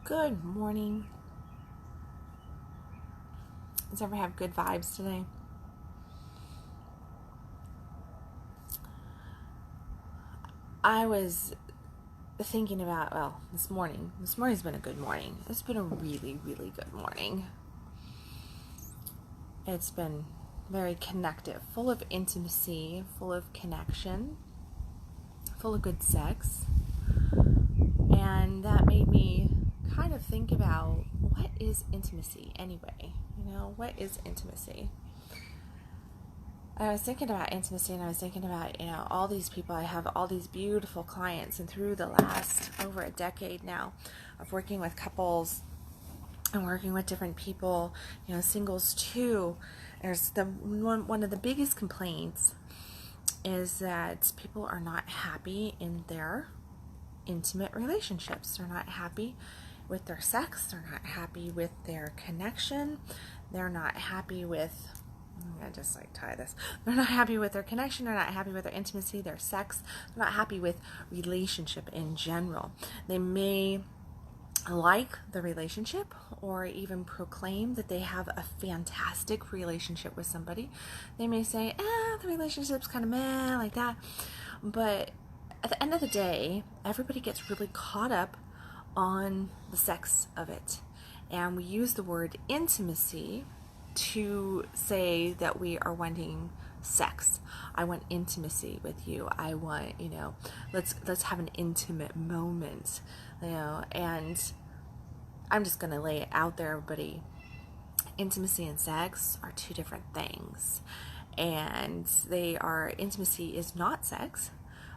Good morning. Does everyone have good vibes today? I was thinking about, this morning. This morning's been a good morning. It's been a really, really good morning. It's been very connective, full of intimacy, full of connection, full of good sex. And that made me kind of think about, what is intimacy anyway? What is intimacy? I was thinking about intimacy, and I was thinking about, all these people. I have all these beautiful clients, and through the last over a decade now of working with couples and working with different people, singles too, there's one of the biggest complaints is that people are not happy in their intimate relationships. They're not happy with their sex. They're not happy with their connection. They're not happy with, I'm going to just tie this. They're not happy with their connection. They're not happy with their intimacy, their sex. They're not happy with relationship in general. They may like the relationship or even proclaim that they have a fantastic relationship with somebody. They may say, the relationship's kind of meh, like that. But at the end of the day, everybody gets really caught up on the sex of it. And we use the word intimacy to say that we are wanting sex. I want intimacy with you. I want, let's have an intimate moment, and I'm just going to lay it out there, everybody. Intimacy and sex are two different things. And intimacy is not sex,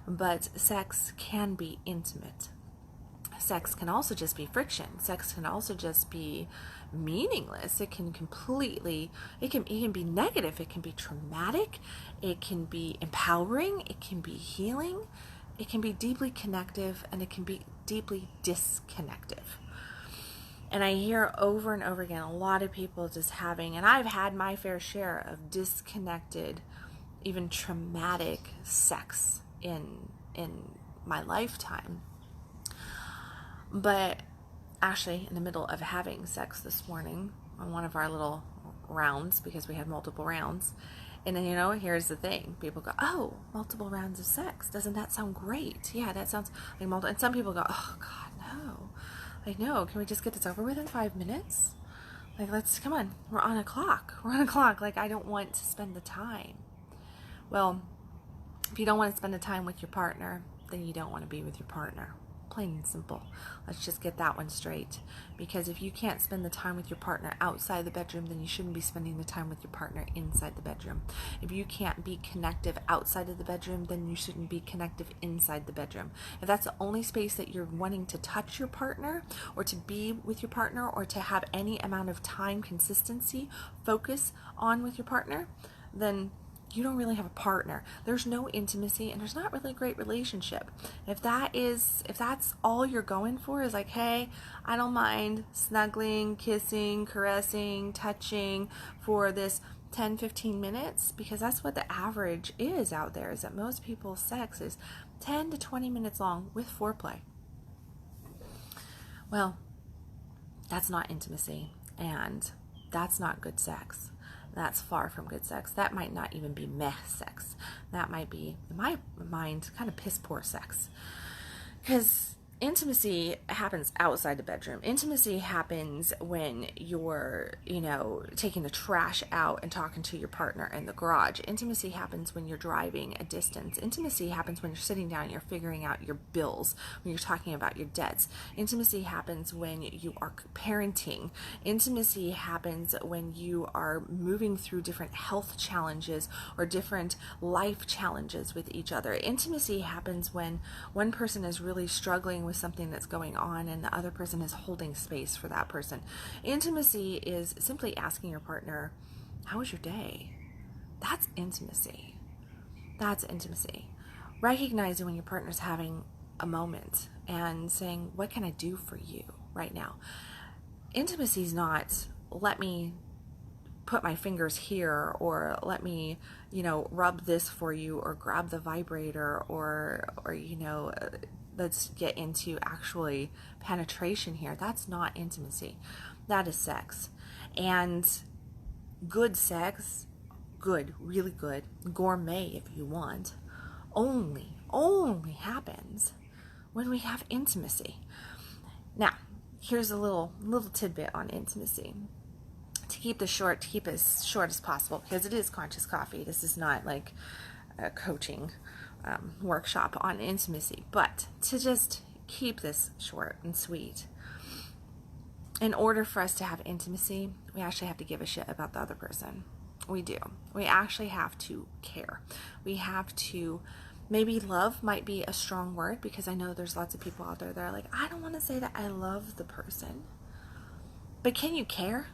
but sex can be intimate. Sex can also just be friction. Sex can also just be meaningless. It can be negative. It can be traumatic. It can be empowering. It can be healing. It can be deeply connective, and it can be deeply disconnective. And I hear over and over again a lot of people just having, and I've had my fair share of disconnected, even traumatic sex in my lifetime. But actually, in the middle of having sex this morning on one of our little rounds, because we had multiple rounds, and then, here's the thing. People go, oh, multiple rounds of sex. Doesn't that sound great? Yeah, that sounds like multiple. And some people go, oh, God, no. No, can we just get this over with in 5 minutes? Come on. We're on a clock. I don't want to spend the time. Well, if you don't want to spend the time with your partner, then you don't want to be with your partner. Plain and simple. Let's just get that one straight. Because if you can't spend the time with your partner outside the bedroom, then you shouldn't be spending the time with your partner inside the bedroom. If you can't be connective outside of the bedroom, then you shouldn't be connective inside the bedroom. If that's the only space that you're wanting to touch your partner, or to be with your partner, or to have any amount of time, consistency, focus on with your partner, then you don't really have a partner. There's no intimacy, and there's not really a great relationship. If that's all you're going for, is hey, I don't mind snuggling, kissing, caressing, touching for this 10-15 minutes, because that's what the average is out there, is that most people's sex is 10 to 20 minutes long with foreplay. Well, that's not intimacy, and that's not good sex. That's far from good sex. That might not even be meh sex. That might be, in my mind, kind of piss poor sex. Because intimacy happens outside the bedroom. Intimacy happens when you're, taking the trash out and talking to your partner in the garage. Intimacy happens when you're driving a distance. Intimacy happens when you're sitting down and you're figuring out your bills, when you're talking about your debts. Intimacy happens when you are parenting. Intimacy happens when you are moving through different health challenges or different life challenges with each other. Intimacy happens when one person is really struggling with something that's going on and the other person is holding space for that person. Intimacy is simply asking your partner, how was your day? That's intimacy. Recognizing when your partner's having a moment and saying, what can I do for you right now? Intimacy is not, let me put my fingers here, or let me, rub this for you, or grab the vibrator, or let's get into actually penetration here. That's not intimacy. That is sex. And good sex, good, really good, gourmet if you want, only happens when we have intimacy. Now, here's a little tidbit on intimacy. To keep this short, to keep it as short as possible, because it is conscious coffee. This is not like a coaching workshop on intimacy, but to just keep this short and sweet. In order for us to have intimacy, we actually have to give a shit about the other person. We do. We actually have to care. We have to, maybe love might be a strong word, because I know there's lots of people out there that are like, I don't want to say that I love the person. But can you care?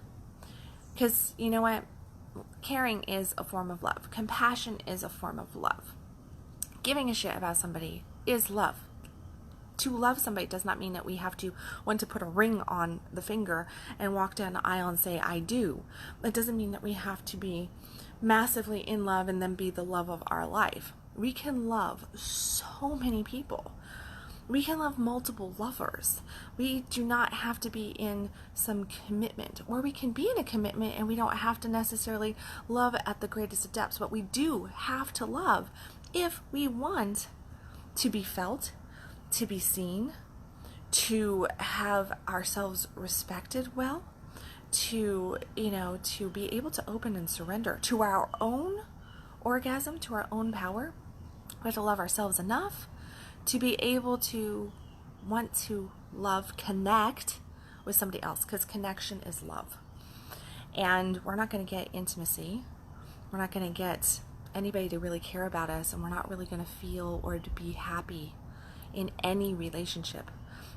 Because you know what? Caring is a form of love. Compassion is a form of love. Giving a shit about somebody is love. To love somebody does not mean that we have to want to put a ring on the finger and walk down the aisle and say, I do. It doesn't mean that we have to be massively in love and then be the love of our life. We can love so many people. We can love multiple lovers. We do not have to be in some commitment, or we can be in a commitment and we don't have to necessarily love at the greatest of depths, but we do have to love if we want to be felt, to be seen, to have ourselves respected well, to be able to open and surrender to our own orgasm, to our own power. We have to love ourselves enough to be able to want to love, connect with somebody else, because connection is love. And we're not going to get intimacy. We're not going to get anybody to really care about us, and we're not really going to feel or to be happy in any relationship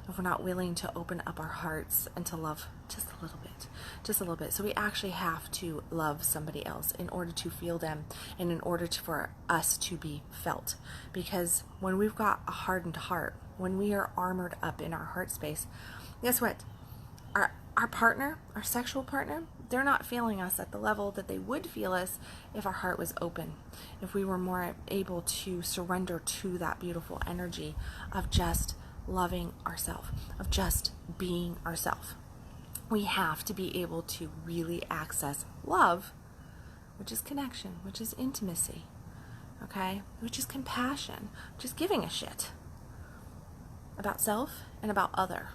if we're not willing to open up our hearts and to love just a little bit. So we actually have to love somebody else in order to feel them and in order for us to be felt. Because when we've got a hardened heart, when we are armored up in our heart space, guess what? Our partner, our sexual partner, they're not feeling us at the level that they would feel us if our heart was open, if we were more able to surrender to that beautiful energy of just loving ourselves, of just being ourselves. We have to be able to really access love, which is connection, which is intimacy, okay? Which is compassion, which is giving a shit about self and about other.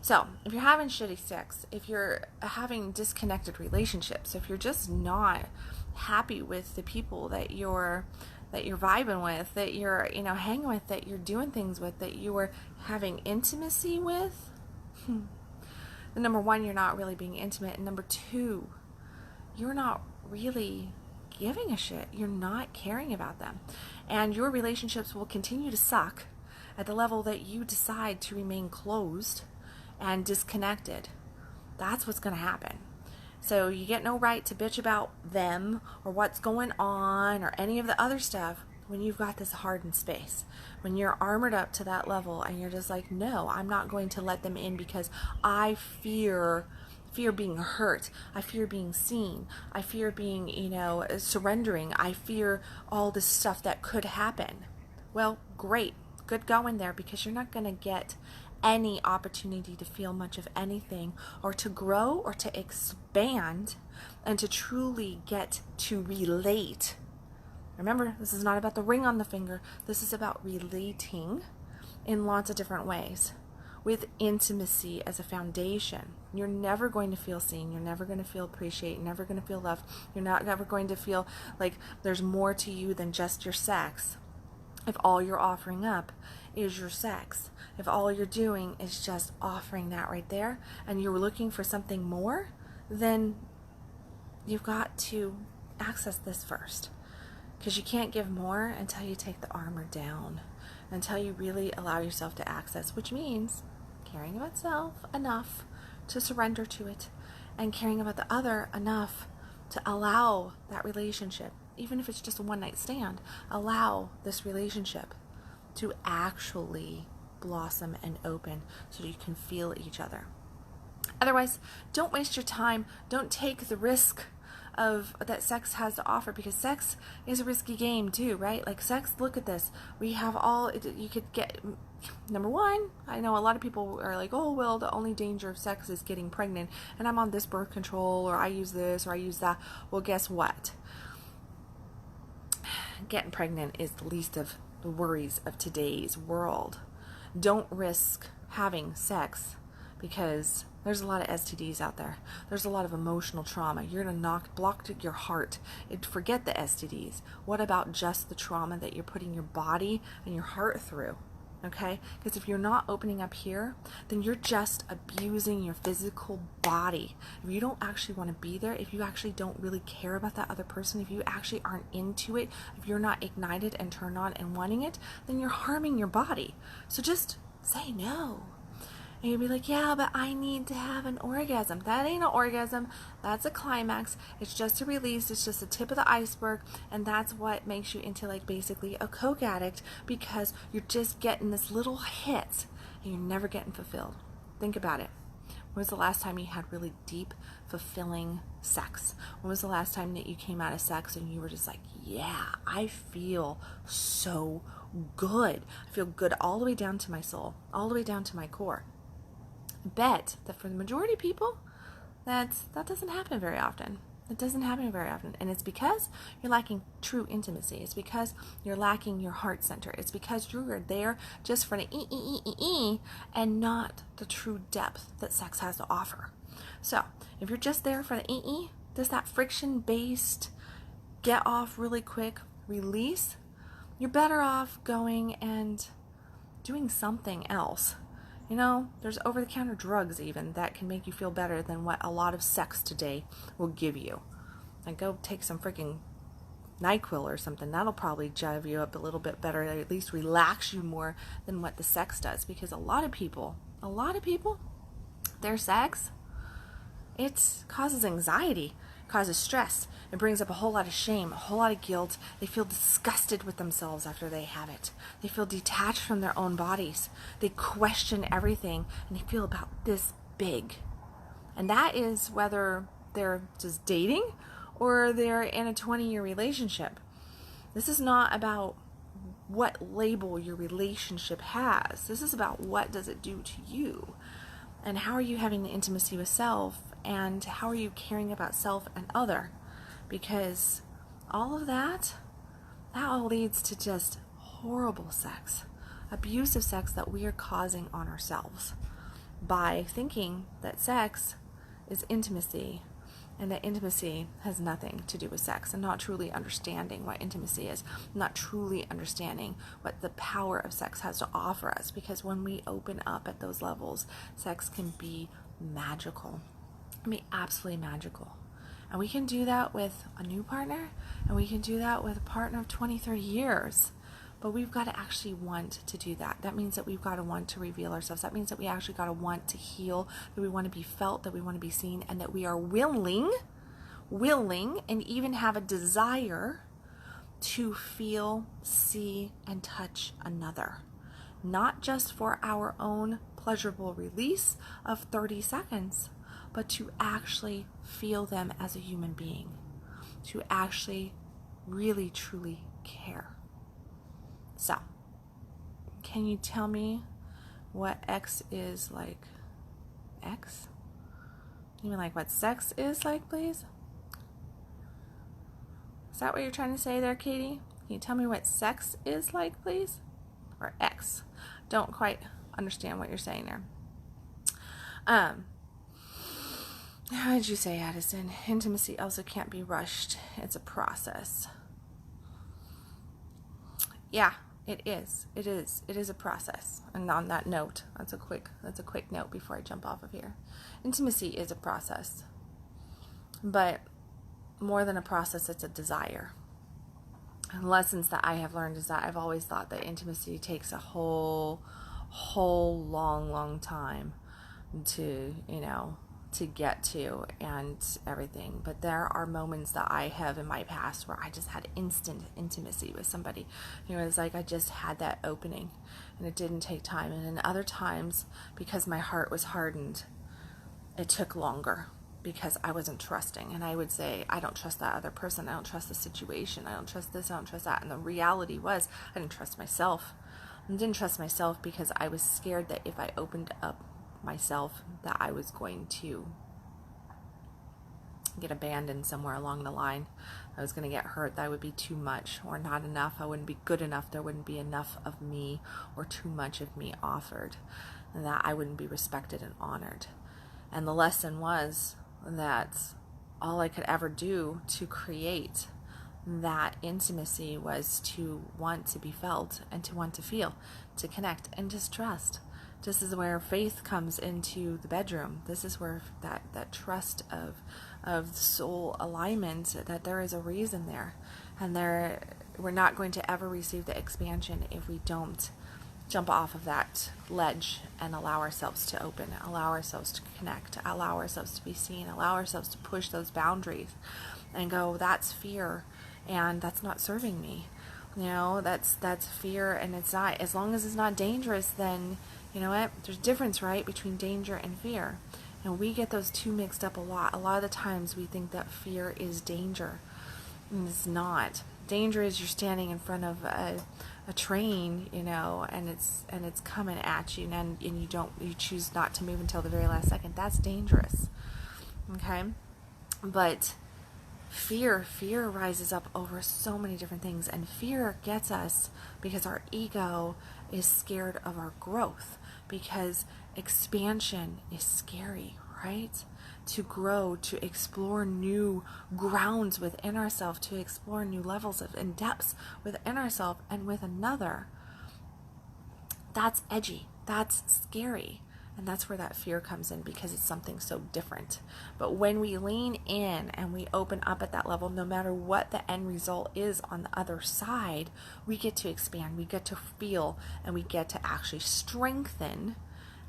So, if you're having shitty sex, if you're having disconnected relationships, if you're just not happy with the people that you're vibing with, that you're, hanging with, that you're doing things with, that you're having intimacy with, then number one, you're not really being intimate. And number two, you're not really giving a shit. You're not caring about them. And your relationships will continue to suck at the level that you decide to remain closed and disconnected. That's what's going to happen. So you get no right to bitch about them or what's going on or any of the other stuff when you've got this hardened space, when you're armored up to that level and you're just like, no, I'm not going to let them in because I fear being hurt. I fear being seen. I fear being, surrendering. I fear all this stuff that could happen. Well, great. Good going there, because you're not going to get any opportunity to feel much of anything or to grow or to expand and to truly get to relate. Remember, this is not about the ring on the finger. This is about relating in lots of different ways with intimacy as a foundation. You're never going to feel seen. You're never going to feel appreciated. You're never going to feel loved. You're never going to feel like there's more to you than just your sex if all you're offering up is your sex. If all you're doing is just offering that right there and you're looking for something more, then you've got to access this first. Because you can't give more until you take the armor down, until you really allow yourself to access, which means caring about self enough to surrender to it and caring about the other enough to allow that relationship, even if it's just a one-night stand, allow this relationship to actually blossom and open so you can feel each other. Otherwise, don't waste your time. Don't take the risk of that sex has to offer, because sex is a risky game too, right? Like sex, look at this. We have all, you could get, number one, I know a lot of people are like, oh, well, the only danger of sex is getting pregnant, and I'm on this birth control, or I use this, or I use that. Well, guess what? Getting pregnant is the least of the worries of today's world. Don't risk having sex, because there's a lot of STDs out there. There's a lot of emotional trauma. You're going to block your heart. Forget the STDs. What about just the trauma that you're putting your body and your heart through? Okay? Because if you're not opening up here, then you're just abusing your physical body. If you don't actually want to be there, if you actually don't really care about that other person, if you actually aren't into it, if you're not ignited and turned on and wanting it, then you're harming your body. So just say no. And you'll be like, yeah, but I need to have an orgasm. That ain't an orgasm. That's a climax. It's just a release. It's just the tip of the iceberg. And that's what makes you into like basically a coke addict, because you're just getting this little hit and you're never getting fulfilled. Think about it. When was the last time you had really deep, fulfilling sex? When was the last time that you came out of sex and you were just like, yeah, I feel so good. I feel good all the way down to my soul, all the way down to my core. Bet that for the majority of people, that doesn't happen very often. It doesn't happen very often. And it's because you're lacking true intimacy. It's because you're lacking your heart center. It's because you're there just for the and not the true depth that sex has to offer. So if you're just there for the just that friction-based, get off really quick, release, you're better off going and doing something else. You know, there's over-the-counter drugs even that can make you feel better than what a lot of sex today will give you. Like, go take some freaking NyQuil or something. That'll probably jive you up a little bit better, or at least relax you more than what the sex does. Because a lot of people, their sex, it causes anxiety, causes stress. It brings up a whole lot of shame, a whole lot of guilt. They feel disgusted with themselves after they have it. They feel detached from their own bodies. They question everything, and they feel about this big. And that is whether they're just dating or they're in a 20-year relationship. This is not about what label your relationship has. This is about what does it do to you, and how are you having the intimacy with self, and how are you caring about self and other. Because all of that all leads to just horrible sex, abusive sex that we are causing on ourselves by thinking that sex is intimacy, and that intimacy has nothing to do with sex, and not truly understanding what intimacy is, not truly understanding what the power of sex has to offer us. Because when we open up at those levels, sex can be magical. It can be absolutely magical. And we can do that with a new partner, and we can do that with a partner of 20, 30 years. But we've got to actually want to do that. That means that we've got to want to reveal ourselves. That means that we actually got to want to heal, that we want to be felt, that we want to be seen, and that we are willing, and even have a desire to feel, see, and touch another. Not just for our own pleasurable release of 30 seconds, but to actually feel them as a human being, to actually really, truly care. So, can you tell me what X is like? X? You mean like what sex is like, please? Is that what you're trying to say there, Katie? Can you tell me what sex is like, please? Or X? Don't quite understand what you're saying there. How did you say, Addison? Intimacy also can't be rushed. It's a process. Yeah, it is. It is a process. And on that note, that's a quick note before I jump off of here. Intimacy is a process. But more than a process, it's a desire. And lessons that I have learned is that I've always thought that intimacy takes a whole long time to get to and everything. But there are moments that I have in my past where I just had instant intimacy with somebody. It was like I just had that opening, and it didn't take time. And in other times, because my heart was hardened, it took longer. because I wasn't trusting. And I would say, I don't trust that other person. I don't trust the situation. I don't trust this. I don't trust that. And the reality was, I didn't trust myself. I didn't trust myself because I was scared that if I opened up myself, that I was going to get abandoned somewhere along the line. I was going to get hurt. That would be too much or not enough. I wouldn't be good enough. There wouldn't be enough of me or too much of me offered. And that I wouldn't be respected and honored. And the lesson was that all I could ever do to create that intimacy was to want to be felt and to want to feel, to connect and just trust. This is where faith comes into the bedroom. This is where that trust of soul alignment, that there is a reason there. And we're not going to ever receive the expansion if we don't jump off of that ledge and allow ourselves to open, allow ourselves to connect, allow ourselves to be seen, allow ourselves to push those boundaries and go, that's fear and that's not serving me. That's fear, and it's not, as long as it's not dangerous, then you know what? There's a difference, right, between danger and fear. And we get those two mixed up a lot. A lot of the times we think that fear is danger. And it's not. Danger is you're standing in front of a train, and it's coming at you, and you choose not to move until the very last second. That's dangerous. Okay? But fear rises up over so many different things, and fear gets us because our ego is scared of our growth, because expansion is scary, right? To grow, to explore new grounds within ourselves, to explore new levels and depths within ourselves and with another. That's edgy. That's scary. And that's where that fear comes in, because it's something so different. But when we lean in and we open up at that level, no matter what the end result is on the other side, we get to expand, we get to feel, and we get to actually strengthen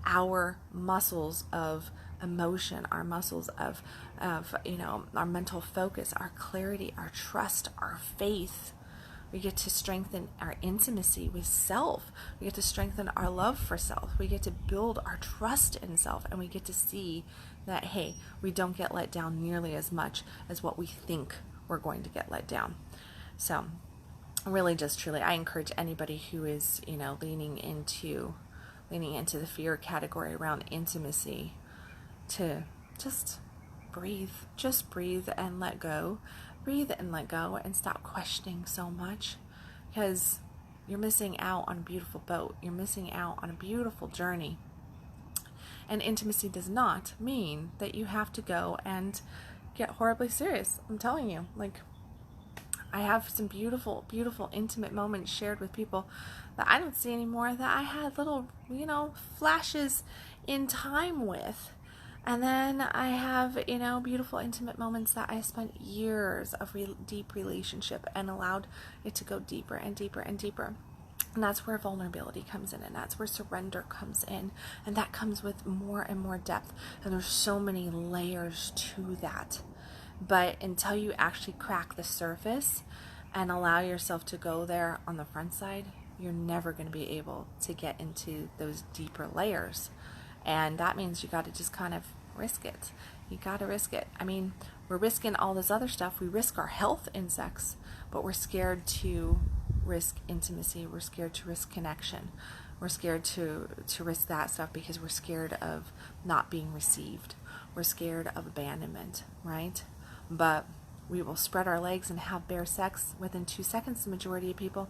our muscles of emotion, our muscles of our mental focus, our clarity, our trust, our faith. We get to strengthen our intimacy with self. We get to strengthen our love for self. We get to build our trust in self, and we get to see that, hey, we don't get let down nearly as much as what we think we're going to get let down. So really, just truly, I encourage anybody who is, leaning into the fear category around intimacy to just breathe and let go. Breathe and let go, and stop questioning so much, because you're missing out on a beautiful boat. You're missing out on a beautiful journey. And intimacy does not mean that you have to go and get horribly serious. I'm telling you, I have some beautiful, beautiful intimate moments shared with people that I don't see anymore, that I had little, flashes in time with. And then I have, beautiful intimate moments that I spent years of deep relationship and allowed it to go deeper and deeper and deeper. And that's where vulnerability comes in, and that's where surrender comes in. And that comes with more and more depth. And there's so many layers to that. But until you actually crack the surface and allow yourself to go there on the front side, you're never going to be able to get into those deeper layers. And that means you got to just kind of risk it. You got to risk it. I mean, we're risking all this other stuff. We risk our health in sex, but we're scared to risk intimacy. We're scared to risk connection. We're scared to risk that stuff because we're scared of not being received. We're scared of abandonment, right? But we will spread our legs and have bare sex within 2 seconds, the majority of people,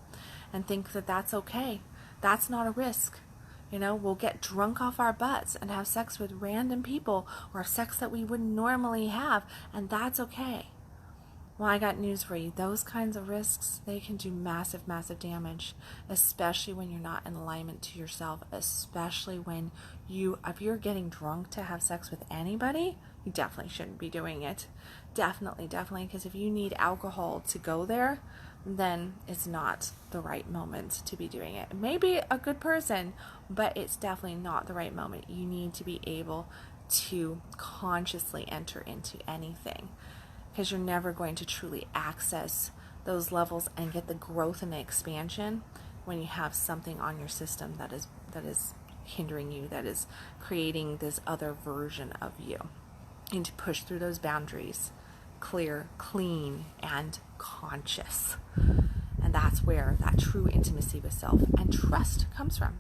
and think that that's okay. That's not a risk. We'll get drunk off our butts and have sex with random people, or sex that we wouldn't normally have, and that's okay. Well, I got news for you. Those kinds of risks, they can do massive, massive damage, especially when you're not in alignment to yourself, especially when if you're getting drunk to have sex with anybody, you definitely shouldn't be doing it. Definitely, because if you need alcohol to go there, then it's not the right moment to be doing it. Maybe a good person, but it's definitely not the right moment. You need to be able to consciously enter into anything, because you're never going to truly access those levels and get the growth and the expansion when you have something on your system that is hindering you, that is creating this other version of you. You need to push through those boundaries, clear, clean, and conscious. And that's where that true intimacy with self and trust comes from,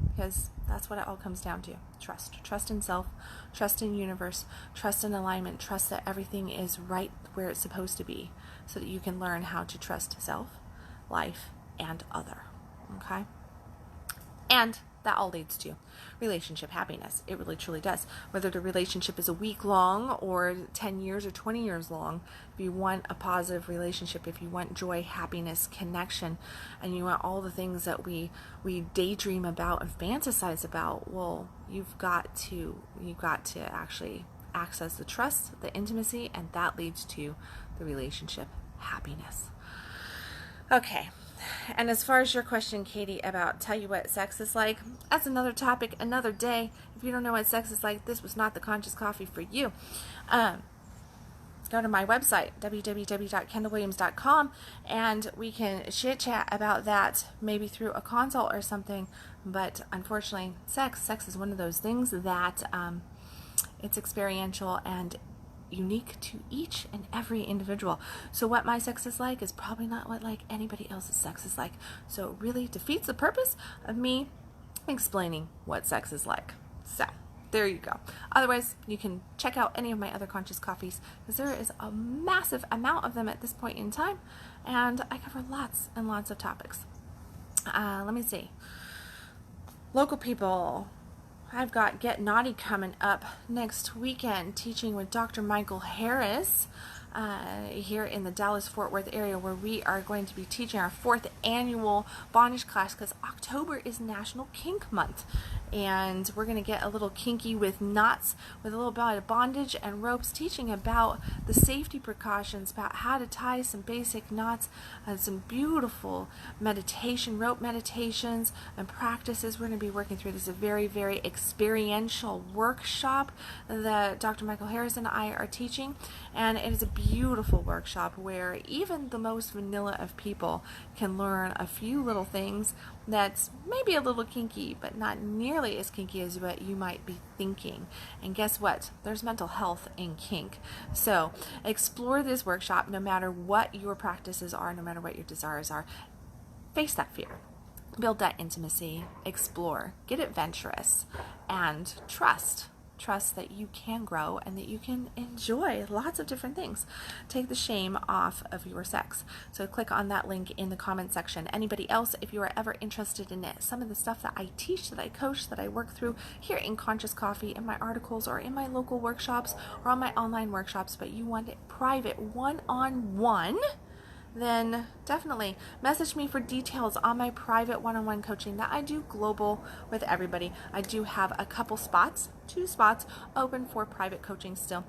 because that's what it all comes down to. Trust in self, trust in universe, trust in alignment, trust that everything is right where it's supposed to be, so that you can learn how to trust self, life, and other. Okay? And that all leads to relationship happiness. It really truly does. Whether the relationship is a week long or 10 years or 20 years long, if you want a positive relationship, if you want joy, happiness, connection, and you want all the things that we daydream about and fantasize about, well, you've got to actually access the trust, the intimacy, and that leads to the relationship happiness. Okay. And as far as your question, Katie, about tell you what sex is like, that's another topic, another day. If you don't know what sex is like, this was not the Conscious Coffee for you. Go to my website, www.kendalwilliams.com, and we can chit-chat about that maybe through a consult or something. But unfortunately, sex is one of those things that it's experiential and unique to each and every individual. So what my sex is like is probably not what like anybody else's sex is like. So it really defeats the purpose of me explaining what sex is like. So there you go. Otherwise, you can check out any of my other Conscious Coffees, because there is a massive amount of them at this point in time, and I cover lots and lots of topics. Let me see. Local people. I've got Get Naughty coming up next weekend, teaching with Dr. Michael Harris here in the Dallas-Fort Worth area, where we are going to be teaching our 4th annual bondage class, because October is National Kink Month. And we're going to get a little kinky with knots, with a little bit of bondage and ropes, teaching about the safety precautions, about how to tie some basic knots, and some beautiful meditation, rope meditations and practices. We're going to be working through this. A very, very experiential workshop that Dr. Michael Harris and I are teaching. And it is a beautiful workshop where even the most vanilla of people can learn a few little things that's maybe a little kinky, but not nearly as kinky as what you might be thinking. And guess what? There's mental health in kink. So explore this workshop, no matter what your practices are, no matter what your desires are. Face that fear. Build that intimacy. Explore. Get adventurous. And trust. Trust that you can grow and that you can enjoy lots of different things. Take the shame off of your sex. So click on that link in the comment section. Anybody else, if you are ever interested in it, some of the stuff that I teach, that I coach, that I work through here in Conscious Coffee, in my articles, or in my local workshops, or on my online workshops, but you want it private, one-on-one, then definitely message me for details on my private one-on-one coaching that I do global with everybody. I do have a couple spots, 2 spots open for private coaching still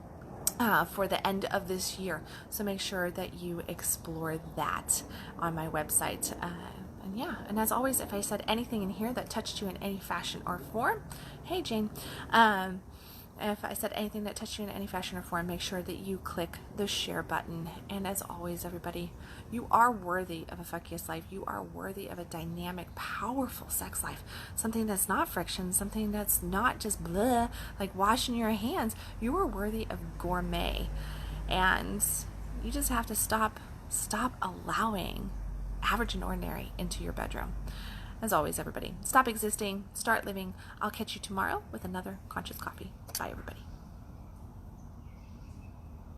for the end of this year. So make sure that you explore that on my website. And yeah, and as always, if I said anything in here that touched you in any fashion or form, hey Jane, if I said anything that touched you in any fashion or form, make sure that you click the share button. And as always, everybody, you are worthy of a fuckiest life. You are worthy of a dynamic, powerful sex life. Something that's not friction, something that's not just blah, like washing your hands. You are worthy of gourmet. And you just have to stop allowing average and ordinary into your bedroom. As always, everybody, stop existing, start living. I'll catch you tomorrow with another Conscious Coffee. Bye, everybody.